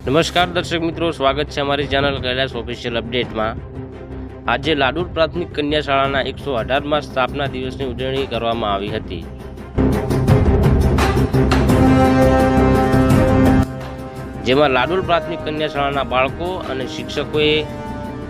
નમસ્કાર દર્શક મિત્રો, સ્વાગત છે અમારી ચેનલ કૈલાસ ઓફિશિયલ અપડેટમાં। આજે લાડુલ પ્રાથમિક કન્યા શાળાના 118મા સ્થાપના દિવસની ઉજવણી કરવામાં આવી હતી। જેમાં લાડુલ પ્રાથમિક કન્યા શાળાના બાળકો અને શિક્ષકોએ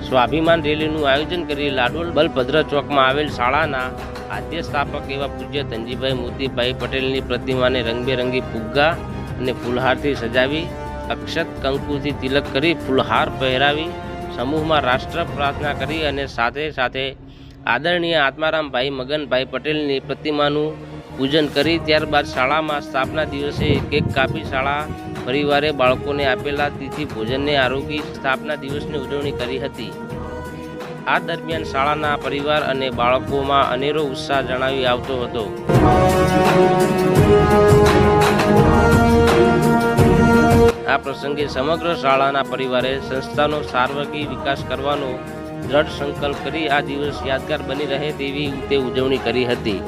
સ્વાભિમાન રેલીનું આયોજન કરી લાડુલ બલભદ્ર ચોકમાં આવેલ શાળાના આદ્ય સ્થાપક એવા પૂજ્ય ધનજીભાઈ મોતીભાઈ પટેલની પ્રતિમાને રંગબેરંગી ફુગ્ગા અને ફૂલહારથી સજાવી અક્ષત કંકુથી તિલક કરી ફૂલહાર પહેરાવી સમૂહમાં રાષ્ટ્ર પ્રાર્થના કરી અને સાથે સાથે આદરણીય આત્મારામભાઈ મગનભાઈ પટેલની પ્રતિમાનું પૂજન કરી ત્યારબાદ શાળામાં સ્થાપના દિવસે કેક કાપી શાળા પરિવારે બાળકોને આપેલા તિથિ ભોજનને આરોગી સ્થાપના દિવસની ઉજવણી કરી હતી। આ દરમિયાન શાળાના પરિવાર અને બાળકોમાં અનેરો ઉત્સાહ જણાવી આવતો હતો। આ પ્રસંગે સમગ્ર શાળાના પરિવારે સંસ્થાનો સાર્વત્રિક વિકાસ કરવાનો દ્રઢ સંકલ્પ કરી આ દિવસ યાદગાર બની રહે તેવી રીતે ઉજવણી કરી હતી।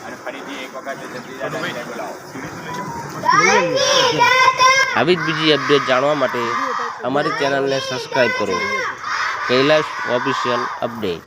અને ફરીથી એક વખત જગદીશ દાદાને બોલાવો. આવી જ બીજી અપડેટ જાણવા માટે અમારી ચેનલને સબસ્ક્રાઈબ કરો. Kailash official update.